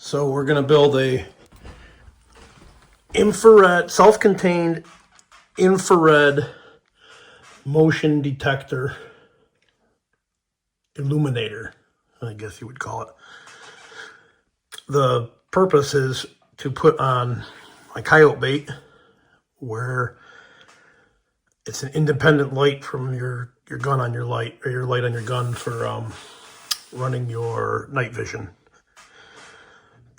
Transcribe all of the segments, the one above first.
So we're going to build a infrared, self-contained infrared motion detector illuminator, I guess you would call it. The purpose is to put on my coyote bait where it's an independent light from your gun on your light, or your light on your gun for running your night vision.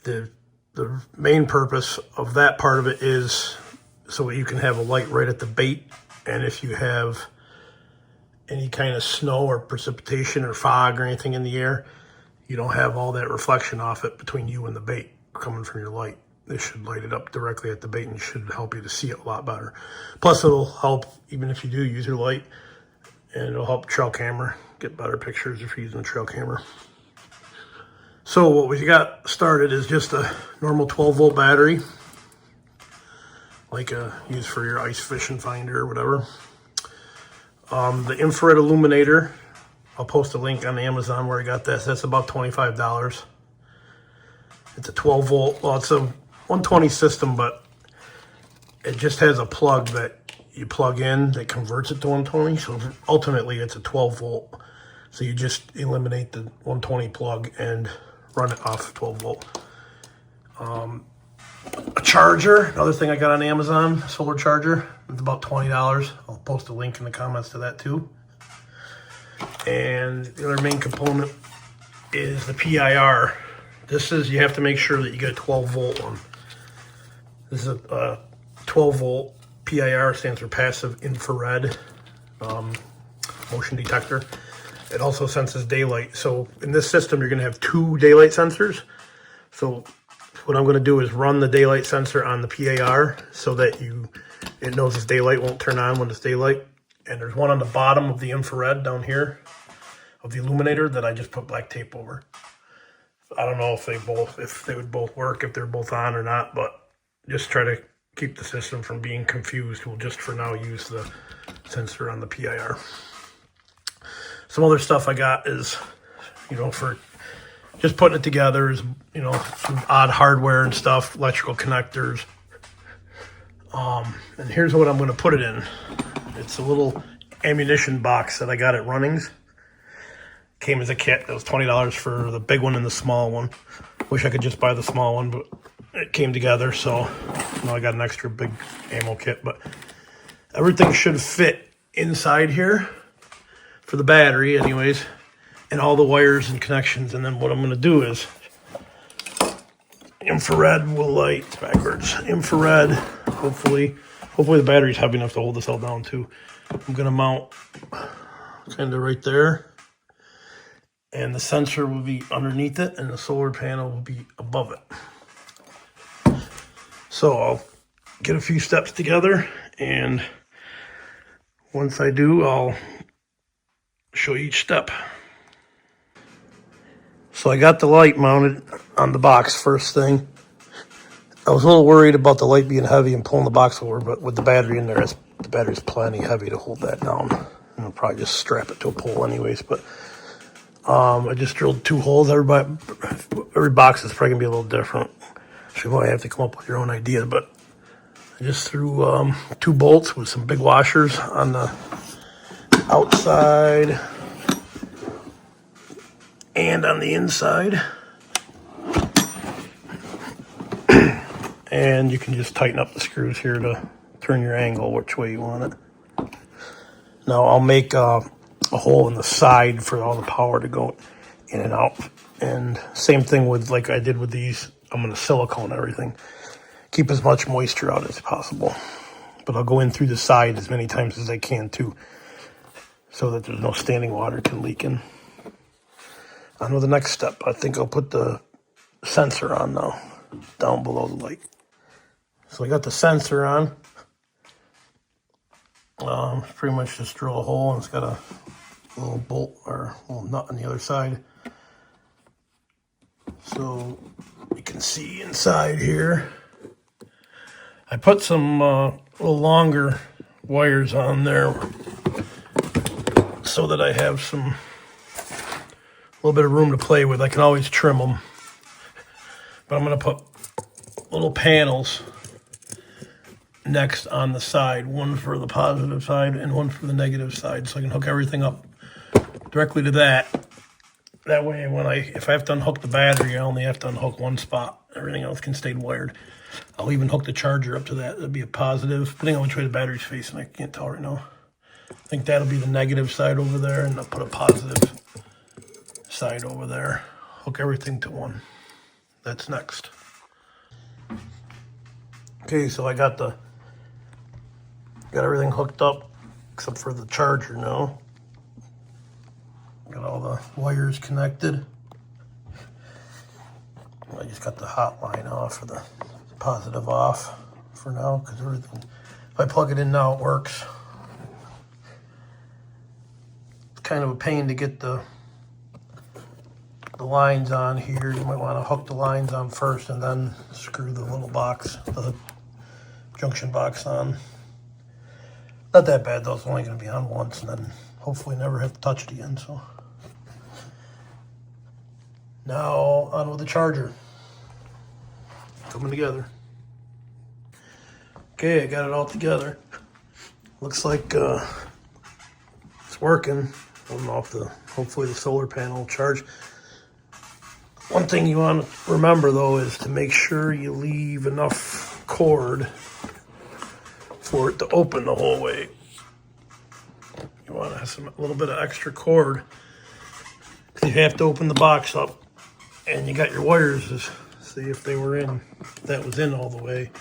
The main purpose of that part of it is so you can have a light right at the bait, and if you have any kind of snow or precipitation or fog or anything in the air, you don't have all that reflection off it between you and the bait coming from your light. This should light it up directly at the bait and should help you to see it a lot better. Plus it'll help even if you do use your light, and it'll help trail camera get better pictures if you're using a trail camera. So what we got started is just a normal 12-volt battery, like used for your ice fishing finder or whatever. The infrared illuminator, I'll post a link on Amazon where I got this. That's about $25. It's a 12-volt, well, it's a 120 system, but it just has a plug that you plug in that converts it to 120. So ultimately it's a 12-volt. So you just eliminate the 120 plug and run it off 12-volt. A charger, another thing I got on Amazon, solar charger. It's about $20. I'll post a link in the comments to that too. And the other main component is the PIR. This is, you have to make sure that you get a 12-volt one. This is a 12-volt PIR, stands for passive infrared motion detector. It also senses daylight. So in this system, you're going to have 2 daylight sensors. So what I'm going to do is run the daylight sensor on the PIR so that it knows its daylight won't turn on when it's daylight. And there's one on the bottom of the infrared down here of the illuminator that I just put black tape over. I don't know if they would both work, if they're both on or not, but just try to keep the system from being confused. We'll just for now use the sensor on the PIR. Some other stuff I got is, for just putting it together is, some odd hardware and stuff, electrical connectors. And here's what I'm going to put it in. It's a little ammunition box that I got at Runnings. Came as a kit. It was $20 for the big one and the small one. Wish I could just buy the small one, but it came together, so I got an extra big ammo kit. But everything should fit inside here for the battery anyways, and all the wires and connections. And then what I'm going to do is infrared will light backwards. Infrared, hopefully the battery's heavy enough to hold this all down too. I'm going to mount kind of right there, and the sensor will be underneath it and the solar panel will be above it. So I'll get a few steps together, and once I do, I'll show you each step. So I got the light mounted on the box first thing. I was a little worried about the light being heavy and pulling the box over, but with the battery in there, the battery's plenty heavy to hold that down. And I'll probably just strap it to a pole anyways, but I just drilled 2 holes. Every box is probably gonna be a little different, so you might have to come up with your own idea, but I just threw 2 bolts with some big washers on the outside and on the inside, and you can just tighten up the screws here to turn your angle which way you want it. Now I'll make a hole in the side for all the power to go in and out, and same thing with like I did with these. I'm going to silicone everything, keep as much moisture out as possible, but I'll go in through the side as many times as I can too, so that there's no standing water can leak in. On to the next step. I think I'll put the sensor on now, down below the light. So I got the sensor on. Pretty much just drill a hole, and it's got a little bolt or a little nut on the other side. So you can see inside here. I put some little longer wires on there so that I have a little bit of room to play with. I can always trim them. But I'm going to put little panels next on the side, one for the positive side and one for the negative side, so I can hook everything up directly to that. That way, if I have to unhook the battery, I only have to unhook one spot. Everything else can stay wired. I'll even hook the charger up to that. That'll be a positive, depending on which way the battery's facing. I can't tell right now. I think that'll be the negative side over there, and I'll put a positive side over there. Hook everything to one. That's next. Okay, so I got everything hooked up except for the charger now. Got all the wires connected. I just got the hot line off, or the positive off for now, because everything, if I plug it in now, it works. It's kind of a pain to get the lines on here. You might want to hook the lines on first and then screw the little box, the junction box on. Not that bad though, it's only going to be on once and then hopefully never have to touch it again. So now on with the charger. Coming together. Okay, I got it all together. Looks like it's working. I don't know if hopefully the solar panel will charge. One thing you want to remember though is to make sure you leave enough cord for it to open the whole way. You want to have a little bit of extra cord. You have to open the box up, and you got your wires. See if they were in. If that was in all the way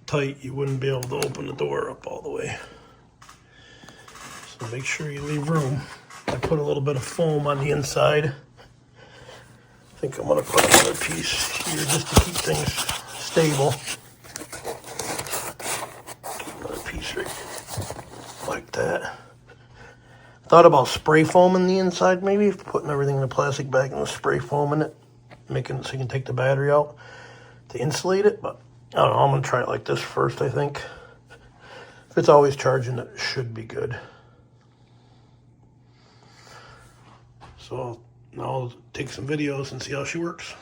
tight, you wouldn't be able to open the door up all the way. So make sure you leave room. I put a little bit of foam on the inside. I think I'm going to put another piece here just to keep things stable. Another piece right like that. Thought about spray foaming the inside, maybe putting everything in a plastic bag and spray foam in it, making it so you can take the battery out to insulate it. But I don't know, I'm going to try it like this first, I think. If it's always charging, it should be good. So now I'll take some videos and see how she works.